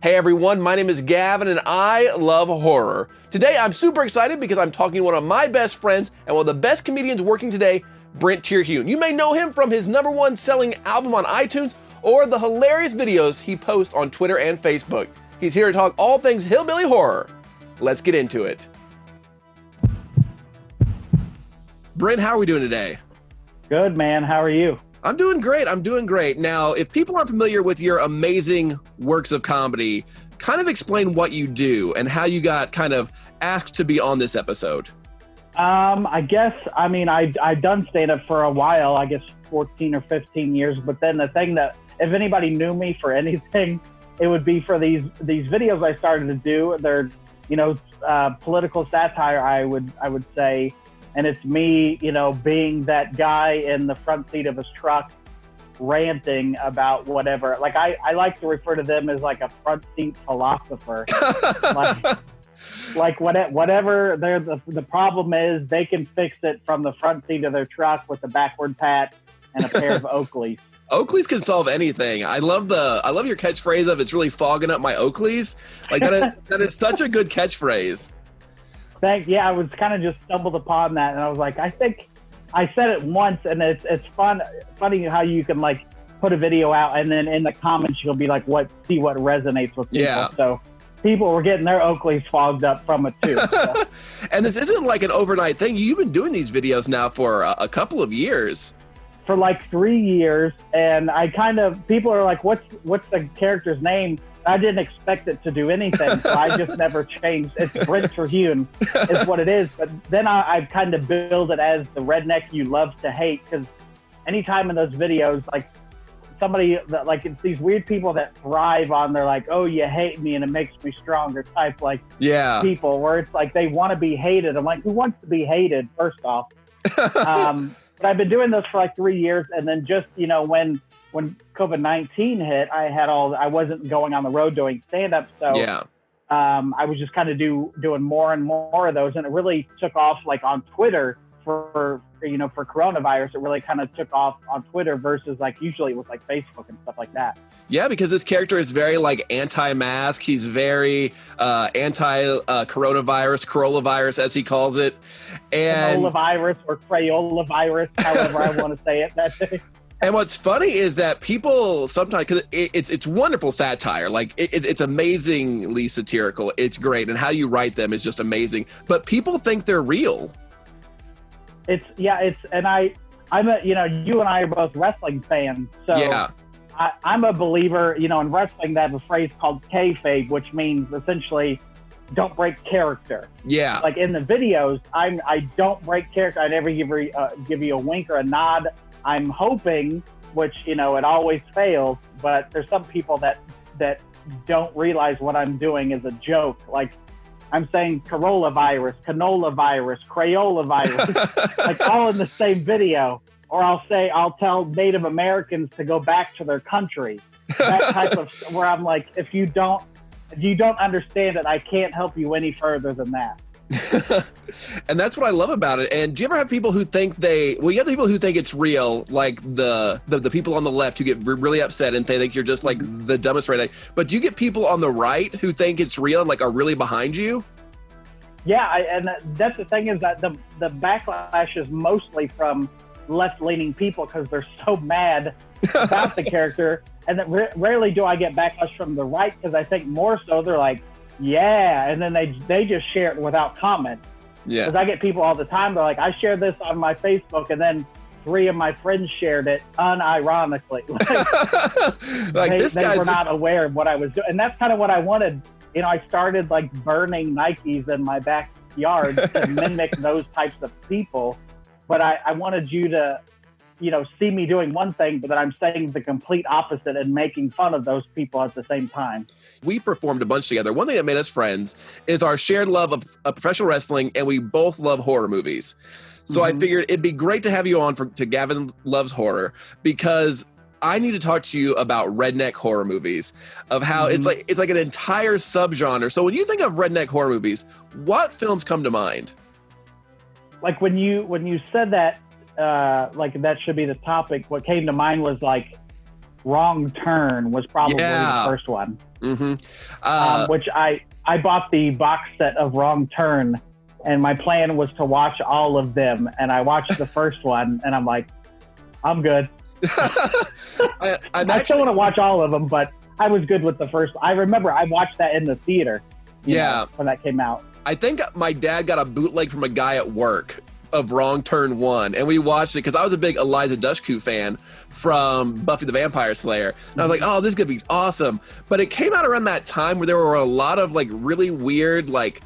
Hey everyone, my name is Gavin and I love horror. Today I'm super excited because I'm talking to one of my best friends and one of the best comedians working today, Brent Terhune. You may know him from his #1 selling album on iTunes or the hilarious videos he posts on Twitter and Facebook. He's here to talk all things hillbilly horror. Let's get into it. Brent, how are we doing today? Good, man. How are you? I'm doing great. Now, if people aren't familiar with your amazing works of comedy, kind of explain what you do and how you got kind of asked to be on this episode. I've done stand-up for a while, I guess 14 or 15 years. But then the thing that, if anybody knew me for anything, it would be for these videos I started to do. They're, political satire, I would say. And it's me, being that guy in the front seat of his truck ranting about whatever. Like, I like to refer to them as like a front seat philosopher. Whatever the problem is, they can fix it from the front seat of their truck with a backwards hat and a pair of Oakleys. Oakleys can solve anything. I love your catchphrase of "it's really fogging up my Oakleys." Like that is such a good catchphrase. I was kind of just stumbled upon that, and I was like, I think I said it once, and it's funny how you can like put a video out, and then in the comments you'll be like, see what resonates with people. Yeah. So people were getting their Oakleys fogged up from it too. So. And this isn't like an overnight thing. You've been doing these videos now for a couple of years. For like 3 years, and people are like, what's the character's name? I didn't expect it to do anything, so I just never changed. It's Brent Terhune is what it is. But then I kind of build it as the redneck you love to hate, because anytime in those videos, like somebody that, like, it's these weird people that thrive on, they're like, oh, you hate me and it makes me stronger type, like, yeah, people where it's like they want to be hated. I'm like, who wants to be hated, first off? But I've been doing those for like 3 years, and then just, when COVID-19 hit, I wasn't going on the road doing stand-up, so yeah. I was just kind of doing more and more of those, and it really took off like on Twitter for coronavirus. It really kind of took off on Twitter versus like usually it was like Facebook and stuff like that. Yeah, because this character is very like anti-mask. He's very coronavirus as he calls it. And coronavirus or Crayola virus, however I want to say it that day. And what's funny is that people sometimes, because it's wonderful satire, like it's amazingly satirical. It's great, and how you write them is just amazing. But people think they're real. I'm you and I are both wrestling fans, so yeah. I'm a believer, in wrestling. They have a phrase called kayfabe, which means essentially don't break character. Yeah. Like in the videos, I don't break character. I never give you a wink or a nod. I'm hoping, which, it always fails, but there's some people that don't realize what I'm doing is a joke. Like I'm saying coronavirus, canola virus, Crayola virus, like all in the same video. Or I'll tell Native Americans to go back to their country. That type of, where I'm like, if you don't understand it, I can't help you any further than that. And that's what I love about it. And do you ever have people who think you have people who think it's real, like the people on the left who get really upset and they think you're just like the dumbest redneck. But do you get people on the right who think it's real and like are really behind you? Yeah, and that's the thing, is that the backlash is mostly from left-leaning people because they're so mad about the character. And that rarely do I get backlash from the right, because I think more so they're like, yeah, and then they just share it without comment. Yeah, because I get people all the time. They're like, I shared this on my Facebook, and then 3 of my friends shared it unironically. They were not aware of what I was doing, and that's kind of what I wanted. I started like burning Nikes in my backyard to mimic those types of people, but I wanted you to, see me doing one thing, but then I'm saying the complete opposite and making fun of those people at the same time. We performed a bunch together. One thing that made us friends is our shared love of professional wrestling, and we both love horror movies. So I figured it'd be great to have you on to Gavin Loves Horror, because I need to talk to you about redneck horror movies, of how it's like an entire subgenre. So when you think of redneck horror movies, what films come to mind? Like when you said that, like that should be the topic, what came to mind was like Wrong Turn was probably the first one. which I bought the box set of Wrong Turn, and my plan was to watch all of them. And I watched the first one, and I'm like, I'm good. I still want to watch all of them, but I was good with the first. I remember I watched that in the theater. When that came out. I think my dad got a bootleg from a guy at work of Wrong Turn 1, and we watched it because I was a big Eliza Dushku fan from Buffy the Vampire Slayer. And I was like, oh, this is going to be awesome. But it came out around that time where there were a lot of like really weird, like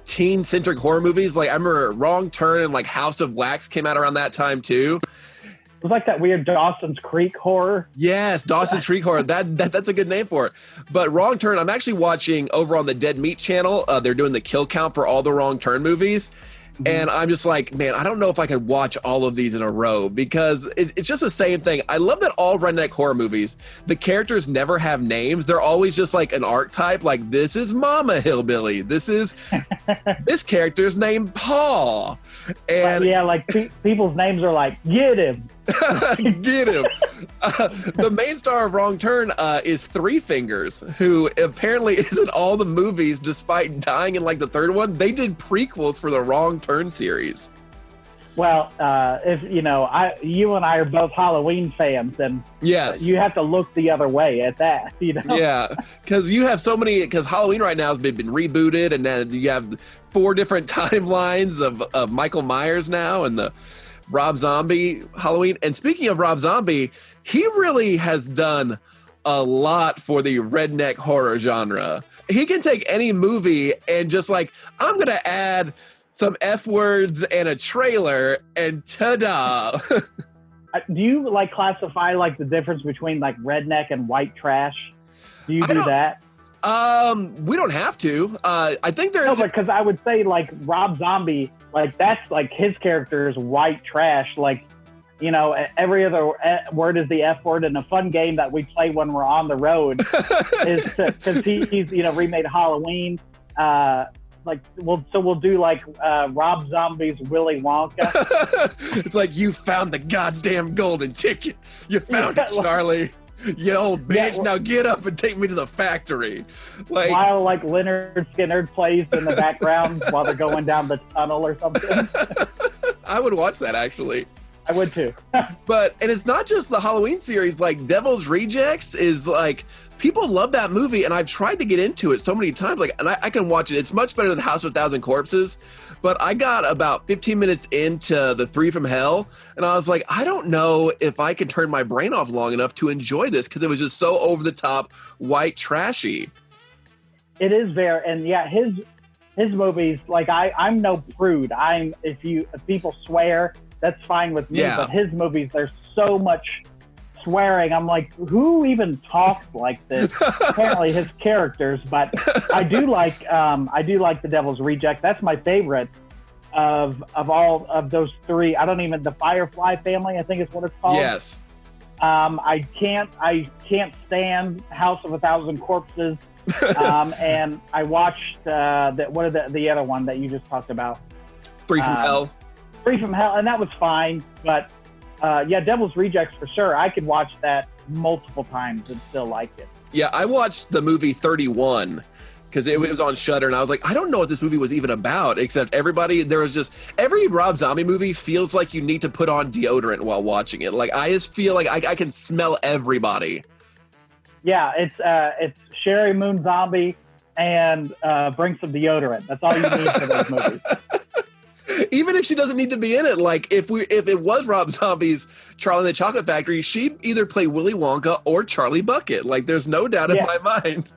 teen-centric horror movies. Like I remember Wrong Turn and like House of Wax came out around that time too. It was like that weird Dawson's Creek horror. Yes, Dawson's Creek horror. That's a good name for it. But Wrong Turn, I'm actually watching over on the Dead Meat channel. They're doing the kill count for all the Wrong Turn movies. And I'm just like, man, I don't know if I could watch all of these in a row because it's just the same thing. I love that all redneck horror movies, the characters never have names. They're always just like an archetype. Like, this is Mama Hillbilly. This is this character's named Paul. And yeah, like people's names are like, get him. Get him. The main star of Wrong Turn is Three Fingers, who apparently is in all the movies despite dying in like the third one. They did prequels for the Wrong Turn series. Well, if you and I are both Halloween fans, and yes, you have to look the other way at that. Yeah, because you have so many. Because Halloween right now has been rebooted, and then you have 4 different timelines of Michael Myers now, and the Rob Zombie Halloween. And speaking of Rob Zombie, he really has done a lot for the redneck horror genre. He can take any movie and just like, I'm going to add some F words and a trailer and ta-da. Do you like classify like the difference between like redneck and white trash? Do you do that? We don't have to. I think there's... No, because I would say like Rob Zombie, like that's like his character is white trash. Like, every other word is the F word. And a fun game that we play when we're on the road is because he's remade Halloween. We'll do like Rob Zombie's Willy Wonka. It's like, you found the goddamn golden ticket. You found it, Charlie. You old bitch, now get up and take me to the factory. Like, while like Leonard Skinner plays in the background while they're going down the tunnel or something. I would watch that actually. I would too. And it's not just the Halloween series, like Devil's Rejects is like, people love that movie, and I've tried to get into it so many times. Like, and I can watch it. It's much better than House of a Thousand Corpses. But I got about 15 minutes into the Three from Hell, and I was like, I don't know if I can turn my brain off long enough to enjoy this because it was just so over the top, white trashy. It is there, and yeah, his movies. Like I'm no prude. If people swear, that's fine with me. Yeah. But his movies, there's so much swearing. I'm like, who even talks like this? Apparently his characters, but I do like The Devil's Reject. That's my favorite of all of those 3. The Firefly Family, I think is what it's called. Yes. I can't stand House of a Thousand Corpses. And I watched the other one that you just talked about? Three from Hell. Free from Hell, and that was fine, but Devil's Rejects for sure. I could watch that multiple times and still like it. Yeah, I watched the movie 31 because it was on Shudder, and I was like, I don't know what this movie was even about, except every Rob Zombie movie feels like you need to put on deodorant while watching it. Like, I just feel like I can smell everybody. Yeah, it's Sherry Moon Zombie and bring some deodorant. That's all you need for those movies. Even if she doesn't need to be in it, like if it was Rob Zombie's Charlie and the Chocolate Factory, she'd either play Willy Wonka or Charlie Bucket. Like, there's no doubt in my mind.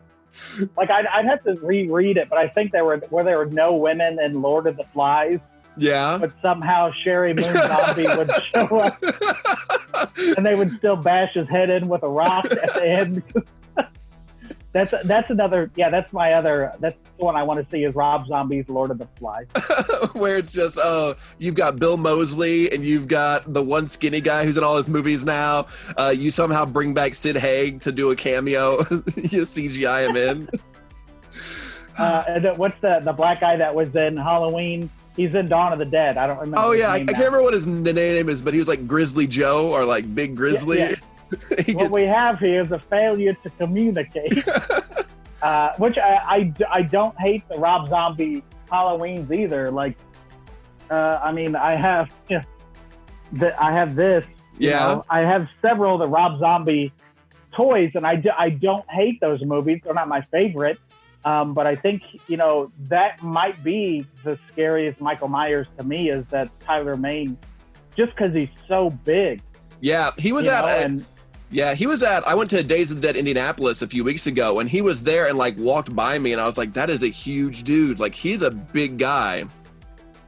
Like, I'd have to reread it, but I think there were no women in Lord of the Flies. Yeah. But somehow Sherry Moon Zombie would show up, and they would still bash his head in with a rock at the end. That's another. Yeah, that's my other. That's the one I want to see is Rob Zombie's Lord of the Flies. Where it's just, you've got Bill Moseley and you've got the one skinny guy who's in all his movies now. You somehow bring back Sid Haig to do a cameo. You CGI him in. And what's the black guy that was in Halloween? He's in Dawn of the Dead. I don't remember. Oh yeah, I can't remember what his name is, but he was like Grizzly Joe or like Big Grizzly. Yeah. What we have here is a failure to communicate. Which I don't hate the Rob Zombie Halloweens either. Like, I mean, I have I have this. You know, I have several of the Rob Zombie toys, and I don't hate those movies. They're not my favorite. But I think, you know, that might be the scariest Michael Myers to me, is that Tyler Mane, just because he's so big. Yeah, he was I went to Days of the Dead Indianapolis a few weeks ago, and he was there and like walked by me, and I was like, that is a huge dude. Like, he's a big guy.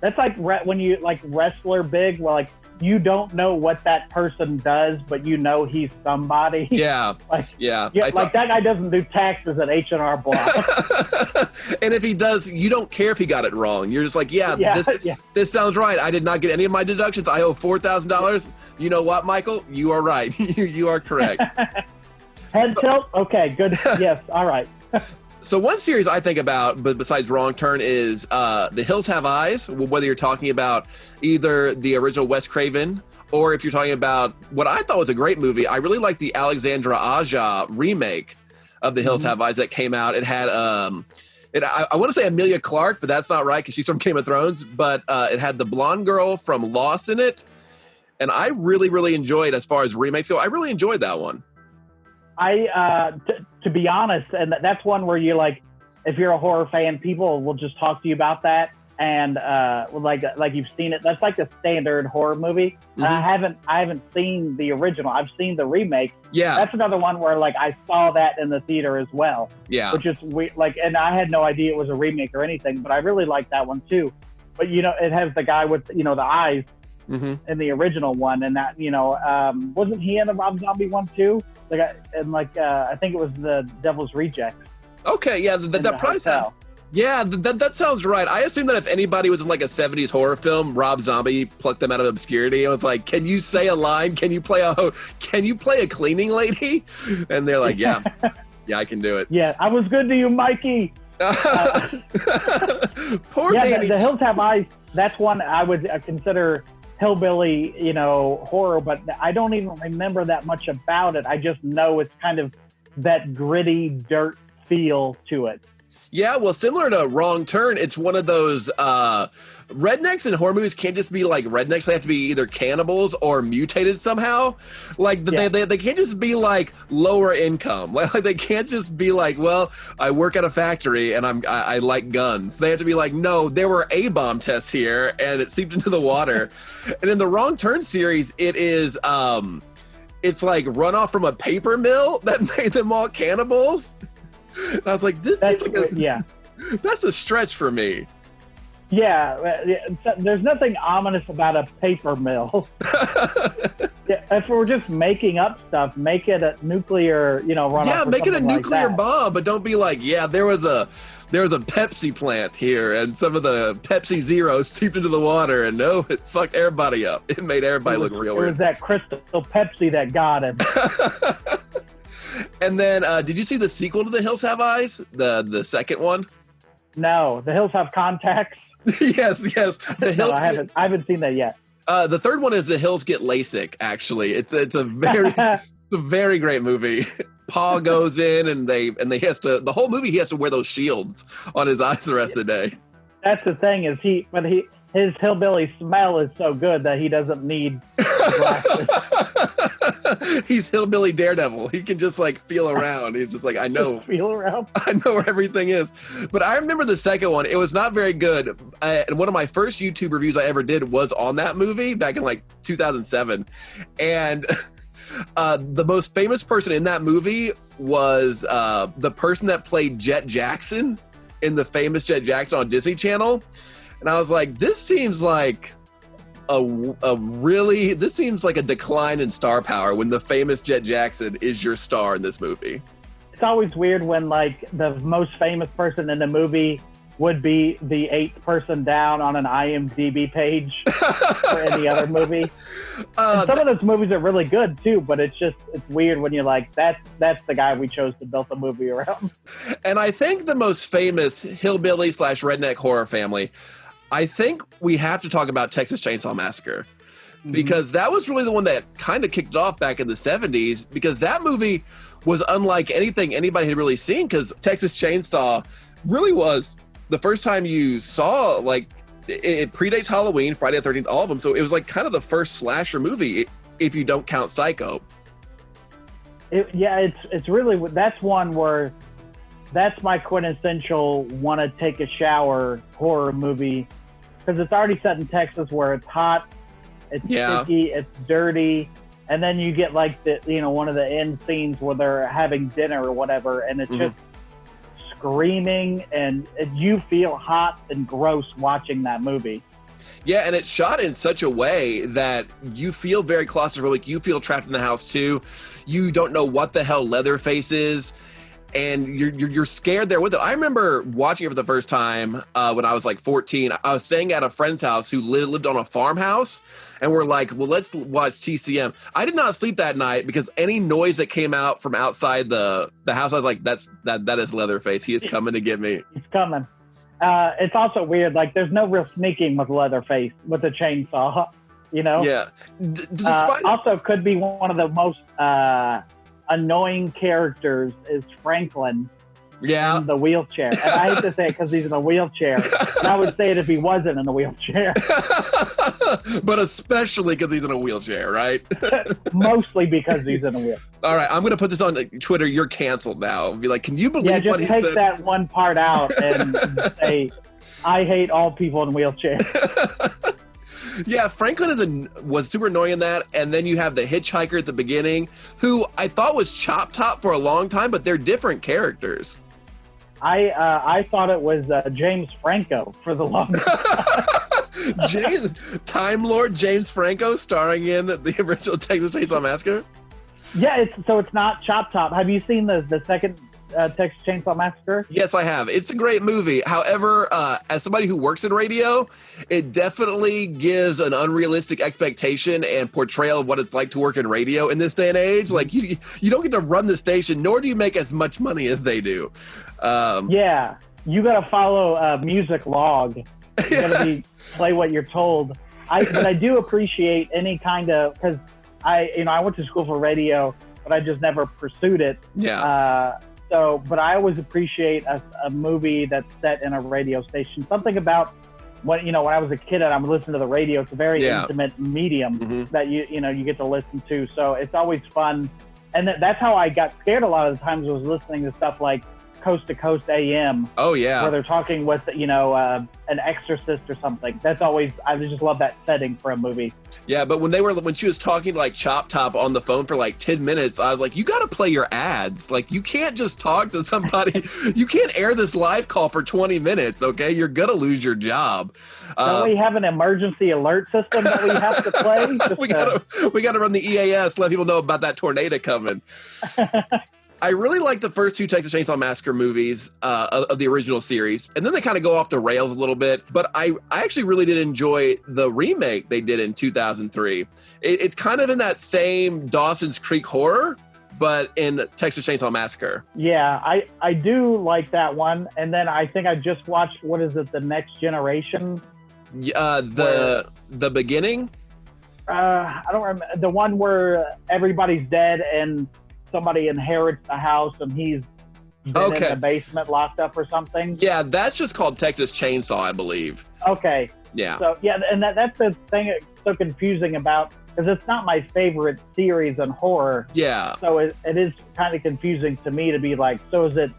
That's like when you like wrestler big, well, like you don't know what that person does, but you know he's somebody. Yeah. Like that guy doesn't do taxes at H&R Block. And if he does, you don't care if he got it wrong. You're just like, this sounds right. I did not get any of my deductions. I owe $4,000. You know what, Michael? You are right. You are correct. Head tilt? Okay, good. Yes, all right. So one series I think about, but besides Wrong Turn, is The Hills Have Eyes, whether you're talking about either the original Wes Craven, or if you're talking about what I thought was a great movie. I really like the Alexandra Aja remake of The Hills Have Eyes that came out. It had, I want to say Emilia Clarke, but that's not right because she's from Game of Thrones, but it had the blonde girl from Lost in it. And I really, really enjoyed, as far as remakes go, I really enjoyed that one. To be honest, and that's one where you like, if you're a horror fan, people will just talk to you about that, and like you've seen it. That's like a standard horror movie. And I haven't seen the original. I've seen the remake. Yeah, that's another one where like I saw that in the theater as well. Yeah, which is like, and I had no idea it was a remake or anything, but I really like that one too. But you know, it has the guy with the eyes in the original one, and that wasn't he in the Rob Zombie one too? I think it was the Devil's Rejects. Okay, yeah, that price tag. Yeah, that sounds right. I assume that if anybody was in like a 70s horror film, Rob Zombie plucked them out of obscurity. I was like, can you say a line? Can you play a cleaning lady? And they're like, yeah, I can do it. Yeah, I was good to you, Mikey. Poor Danny. The Hills Have Eyes, that's one I would consider hillbilly, horror, but I don't even remember that much about it. I just know it's kind of that gritty dirt feel to it. Yeah, well, similar to Wrong Turn, it's one of those rednecks in horror movies can't just be like rednecks. They have to be either cannibals or mutated somehow. Like they can't just be like lower income. Like they can't just be like, well, I work at a factory and I like guns. They have to be like, no, there were A-bomb tests here and it seeped into the water. And in the Wrong Turn series, it is it's like runoff from a paper mill that made them all cannibals. And I was like, that's a stretch for me. Yeah, there's nothing ominous about a paper mill. If we're just making up stuff, make it a nuclear, runoff. Yeah, make it a nuclear bomb, but don't be like, there was a Pepsi plant here, and some of the Pepsi Zero seeped into the water, and it fucked everybody up. It made everybody look real weird. It was that Crystal Pepsi that got him. And then, did you see the sequel to The Hills Have Eyes? The second one? No, The Hills Have Contacts. yes. The Hills. No, I haven't seen that yet. The third one is The Hills Get LASIK. Actually, it's a very great movie. Paul goes in and the whole movie he has to wear those shields on his eyes the rest of the day. That's the thing is his hillbilly smell is so good that he doesn't need glasses. He's hillbilly Daredevil. He can just like feel around. He's just like, I know. Feel around? I know where everything is. But I remember the second one. It was not very good. And one of my first YouTube reviews I ever did was on that movie back in like 2007. And the most famous person in that movie was the person that played Jet Jackson in the famous Jet Jackson on Disney Channel. And I was like, this seems like this seems like a decline in star power when the famous Jet Jackson is your star in this movie. It's always weird when like the most famous person in the movie would be the 8th person down on an IMDb page for any other movie. And some of those movies are really good too, but it's weird when you're like, that's the guy we chose to build the movie around. And I think the most famous hillbilly / redneck horror family, I think we have to talk about Texas Chainsaw Massacre, because that was really the one that kind of kicked it off back in the 70s, because that movie was unlike anything anybody had really seen, because Texas Chainsaw really was the first time you saw, like, it predates Halloween, Friday the 13th, all of them. So it was like kind of the first slasher movie, if you don't count Psycho. It's really, that's one where that's my quintessential want to take a shower horror movie, because it's already set in Texas where it's hot, it's sticky, it's dirty, and then you get like the, you know, one of the end scenes where they're having dinner or whatever, and it's just screaming, and you feel hot and gross watching that movie. Yeah, and it's shot in such a way that you feel very claustrophobic. You feel trapped in the house too. You don't know what the hell Leatherface is, and you're scared there with it. I remember watching it for the first time when I was like 14. I was staying at a friend's house who lived on a farmhouse, and we're like, well, let's watch TCM. I did not sleep that night because any noise that came out from outside the house, I was like, that is Leatherface. He is coming to get me. He's coming. It's also weird. Like, there's no real sneaking with Leatherface with a chainsaw, you know? Yeah. Also could be one of the most annoying characters is Franklin. Yeah. In the wheelchair. And I hate to say it because he's in a wheelchair. And I would say it if he wasn't in a wheelchair. But especially because he's in a wheelchair, right? Mostly because he's in a wheelchair. All right, I'm going to put this on Twitter. You're canceled now. Be like, can you believe what he said? Yeah, just take that one part out and say, I hate all people in wheelchairs. Yeah, Franklin was super annoying in that, and then you have the hitchhiker at the beginning, who I thought was Chop Top for a long time, but they're different characters. I thought it was James Franco for the longest time. Time Lord James Franco starring in the original Texas Chainsaw Massacre? Yeah, it's not Chop Top. Have you seen the second Texas Chainsaw Massacre? Yes, I have. It's a great movie. However, as somebody who works in radio, it definitely gives an unrealistic expectation and portrayal of what it's like to work in radio in this day and age. Like, you don't get to run the station, nor do you make as much money as they do. Yeah, you got to follow music log. You got to play what you're told. But I do appreciate any kind of, because I went to school for radio, but I just never pursued it. Yeah. But I always appreciate a movie that's set in a radio station. Something about when I was a kid and I'm listening to the radio, it's a very intimate medium that you get to listen to. So it's always fun. And that's how I got scared a lot of the times, was listening to stuff like Coast to Coast AM. Oh, yeah. Where they're talking with, an exorcist or something. That's always, I just love that setting for a movie. Yeah, but when she was talking to like Chop Top on the phone for like 10 minutes, I was like, you got to play your ads. Like, you can't just talk to somebody. You can't air this live call for 20 minutes, okay? You're going to lose your job. Don't we have an emergency alert system that we have to play? We got to run the EAS, let people know about that tornado coming. I really like the first two Texas Chainsaw Massacre movies of the original series, and then they kind of go off the rails a little bit, but I actually really did enjoy the remake they did in 2003. It's kind of in that same Dawson's Creek horror, but in Texas Chainsaw Massacre. Yeah, I do like that one, and then I think I just watched, what is it, The Next Generation? The beginning? I don't remember. The one where everybody's dead and somebody inherits the house and he's been in the basement locked up or something. Yeah, that's just called Texas Chainsaw, I believe. Okay. Yeah. So yeah, and that's the thing that's so confusing about, because it's not my favorite series in horror. Yeah. So it is kind of confusing to me to be like, so should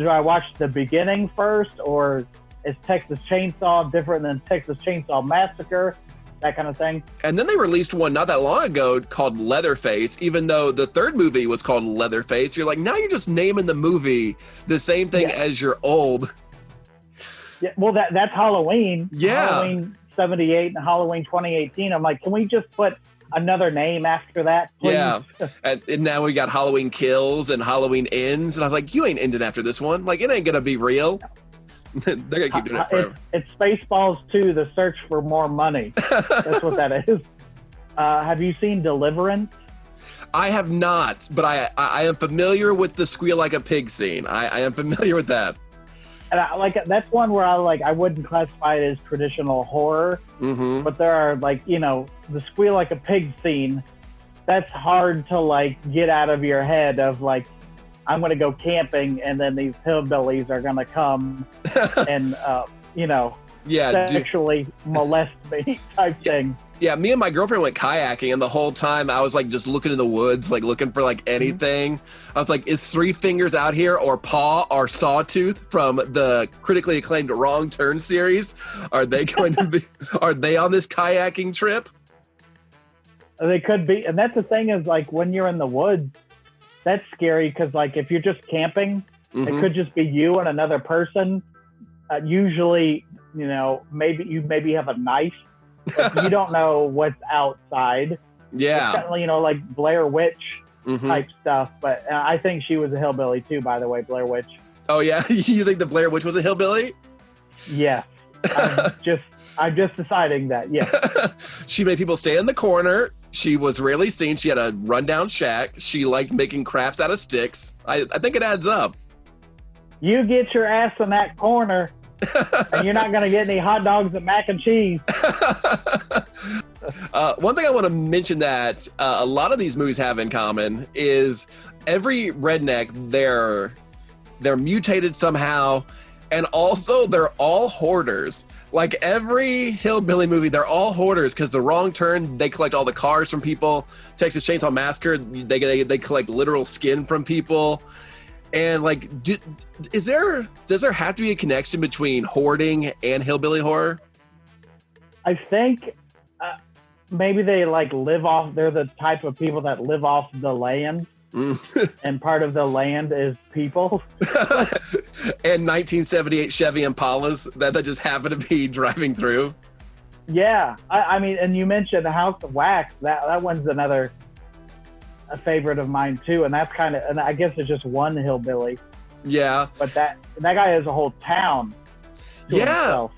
I watch the beginning first, or is Texas Chainsaw different than Texas Chainsaw Massacre? That kind of thing. And then they released one not that long ago called Leatherface, even though the third movie was called Leatherface. You're like, now you're just naming the movie the same thing as your old. Yeah, well, that's Halloween. Yeah. Halloween 78 and Halloween 2018. I'm like, can we just put another name after that, please? Yeah. And now we got Halloween Kills and Halloween Ends. And I was like, you ain't ending after this one. Like, it ain't going to be real. They're going to keep doing it forever. It's Spaceballs 2, The Search for More Money. That's what that is. Have you seen Deliverance? I have not, but I am familiar with the squeal like a pig scene. I am familiar with that. And that's one where I wouldn't classify it as traditional horror, but there are the squeal like a pig scene. That's hard to get out of your head of I'm going to go camping, and then these hillbillies are going to come and, sexually molest me type thing. Yeah, me and my girlfriend went kayaking, and the whole time I was like just looking in the woods, like looking for like anything. I was like, is Three Fingers out here, or Paw, or Sawtooth from the critically acclaimed Wrong Turn series? Are they going to be? Are they on this kayaking trip? They could be, and that's the thing is like when you're in the woods, that's scary because like if you're just camping, it could just be you and another person. Usually, maybe you have a knife. But you don't know what's outside. Yeah. It's kind of, like Blair Witch type stuff. But I think she was a hillbilly too, by the way, Blair Witch. Oh, yeah? You think the Blair Witch was a hillbilly? Yeah. I'm just deciding that, yeah. She made people stand in the corner. She was rarely seen. She had a rundown shack. She liked making crafts out of sticks. I think it adds up. You get your ass in that corner. And you're not going to get any hot dogs and mac and cheese. One thing I want to mention that a lot of these movies have in common is every redneck, they're mutated somehow, and also they're all hoarders. Like every hillbilly movie, they're all hoarders because the Wrong Turn, they collect all the cars from people. Texas Chainsaw Massacre, they collect literal skin from people. And like, does there have to be a connection between hoarding and hillbilly horror? I think maybe they like they're the type of people that live off the land. And part of the land is people. And 1978 Chevy Impalas that just happen to be driving through. Yeah. I mean, and you mentioned the House of Wax. That one's a favorite of mine too, and that's and I guess it's just one hillbilly. Yeah, but that guy has a whole town to himself.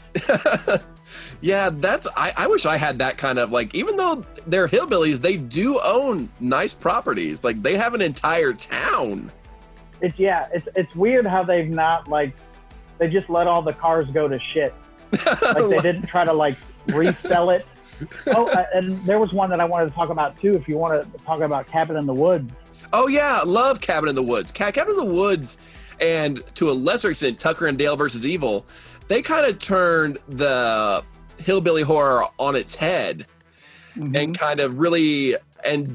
Yeah, I wish I had that kind of like, even though they're hillbillies, they do own nice properties. Like they have an entire town. It's weird how they've not they just let all the cars go to shit. Like they didn't try to resell it. Oh, and there was one that I wanted to talk about too. If you want to talk about Cabin in the Woods. Oh yeah, love Cabin in the Woods. Cabin in the Woods, and to a lesser extent, Tucker and Dale versus Evil. They kind of turned the hillbilly horror on its head, and kind of really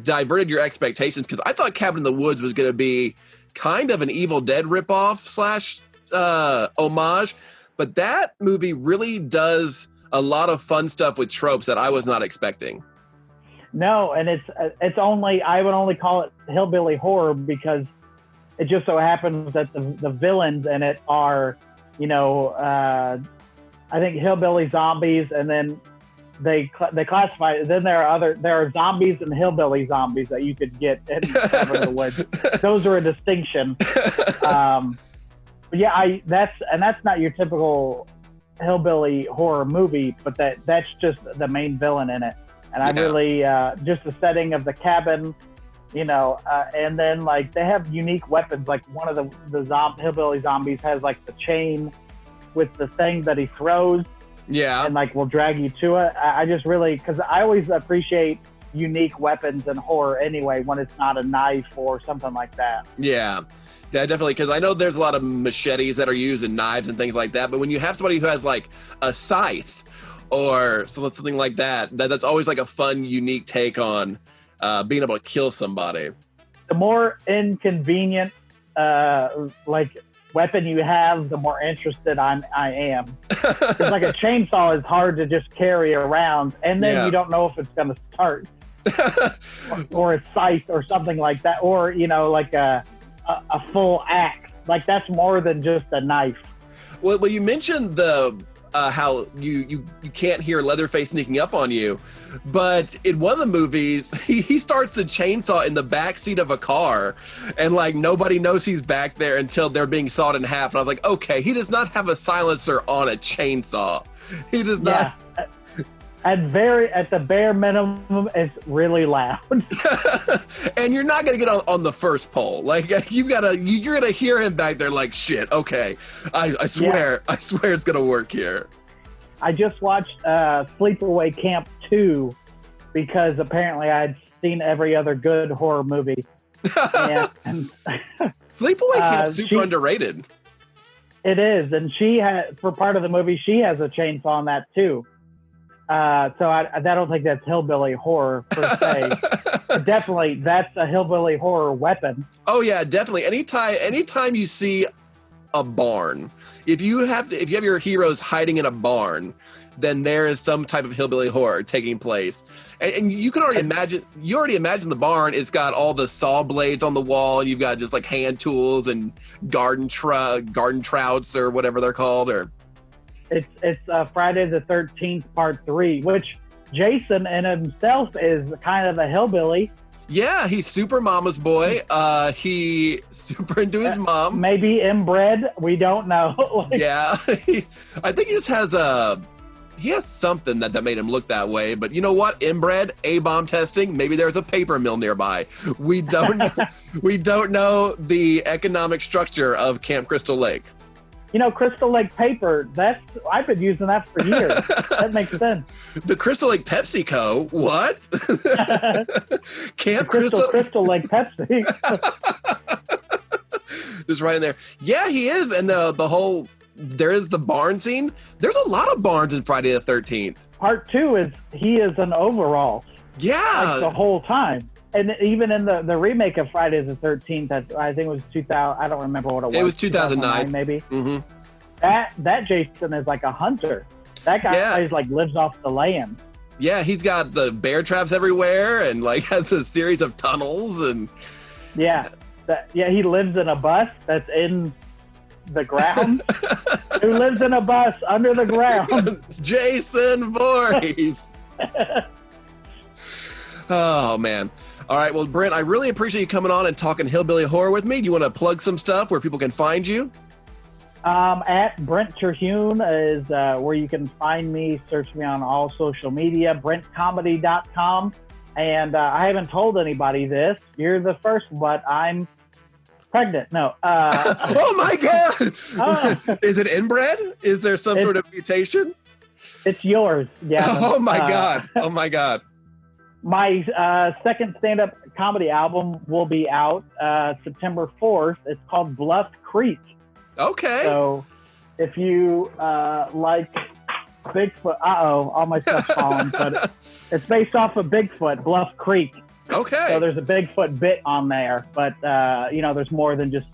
diverted your expectations. Because I thought Cabin in the Woods was going to be kind of an Evil Dead ripoff / homage, but that movie really does a lot of fun stuff with tropes that I was not expecting. No, and I would only call it hillbilly horror because it just so happens that the villains in it are, I think hillbilly zombies, and then they classify it. Then there are zombies and hillbilly zombies that you could get in Cabin in the Woods. Those are a distinction. But yeah, that's not your typical hillbilly horror movie, but that's just the main villain in it. And I really just the setting of the cabin, and then they have unique weapons. Like one of the hillbilly zombies has the chain with the thing that he throws, and will drag you to it. I just really, because I always appreciate unique weapons in horror anyway, when it's not a knife or something like that. Yeah, definitely, because I know there's a lot of machetes that are used and knives and things like that, but when you have somebody who has a scythe or something like that's always a fun, unique take on being able to kill somebody. The more inconvenient weapon you have, the more interested I am. Because a chainsaw is hard to just carry around, and then you don't know if it's going to start. or a scythe or something like that, or a full axe. That's more than just a knife. Well, you mentioned the how you can't hear Leatherface sneaking up on you, but in one of the movies he starts the chainsaw in the back seat of a car, and nobody knows he's back there until they're being sawed in half. And I was like, okay, he does not have a silencer on a chainsaw. He does not. At the bare minimum, it's really loud. And you're not gonna get on the first pole. You're gonna hear him back there shit. Okay, I swear it's gonna work here. I just watched Sleepaway Camp 2 because apparently I'd seen every other good horror movie. and Sleepaway Camp's super underrated. It is, and she had, for part of the movie, she has a chainsaw in that too. So I don't think that's hillbilly horror per se. Definitely, that's a hillbilly horror weapon. Oh yeah, definitely. Anytime you see a barn, if you have your heroes hiding in a barn, then there is some type of hillbilly horror taking place. And you can already imagine. You already imagine the barn. It's got all the saw blades on the wall, and you've got just like hand tools and garden trouts or whatever they're called. Or it's Friday the 13th Part 3, which Jason in himself is kind of a hillbilly. Yeah, he's super mama's boy. He super into his mom. Maybe inbred. We don't know. Yeah, I think he just has he has something that made him look that way. But you know what? Inbred, A-bomb testing. Maybe there's a paper mill nearby. We don't know. We don't know the economic structure of Camp Crystal Lake. You know, Crystal Lake paper, I've been using that for years. That makes sense. The Crystal Lake PepsiCo? What? Camp Crystal Lake Pepsi. Just right in there. Yeah, he is. And the whole, there is the barn scene. There's a lot of barns in Friday the 13th. Part 2 is he is an overall. Yeah. Like the whole time. And even in the remake of Friday the 13th, I think it was 2000. I don't remember what it was. It was 2009 maybe. Mm-hmm. That Jason is like a hunter. That guy is like lives off the land. Yeah, he's got the bear traps everywhere and like has a series of tunnels and. Yeah, he lives in a bus that's in the ground. Who lives in a bus under the ground? Jason Voorhees. Oh man. All right, well, Brent, I really appreciate you coming on and talking hillbilly horror with me. Do you want to plug some stuff where people can find you? At Brent Terhune is where you can find me. Search me on all social media, brentcomedy.com. And I haven't told anybody this. You're the first, but I'm pregnant. No. Oh, my God. Is it inbred? Is there some sort of mutation? It's yours. Yeah. Oh, my God. Oh, my God. My second stand-up comedy album will be out September 4th. It's called Bluff Creek. Okay. So if you like Bigfoot, all my stuff's falling, but it's based off of Bigfoot, Bluff Creek. Okay. So there's a Bigfoot bit on there, but there's more than just,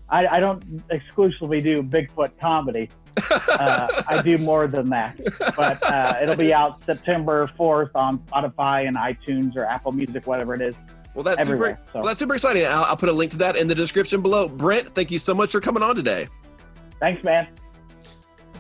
I don't exclusively do Bigfoot comedy. I do more than that, but it'll be out September 4th on Spotify and iTunes or Apple Music, whatever it is. Well, that's everywhere. That's super exciting. I'll put a link to that in the description below. Brent, thank you so much for coming on today. Thanks, man.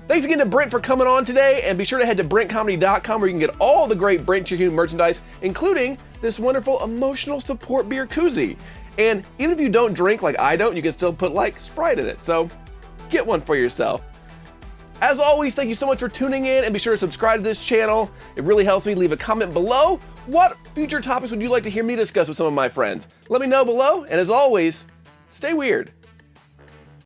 Thanks again to Brent for coming on today, and be sure to head to brentcomedy.com where you can get all the great Brent Terhune merchandise, including this wonderful emotional support beer koozie. And even if you don't drink like I don't, you can still put like Sprite in it. So get one for yourself. As always, thank you so much for tuning in, and be sure to subscribe to this channel. It really helps me. Leave a comment below. What future topics would you like to hear me discuss with some of my friends? Let me know below, and as always, stay weird.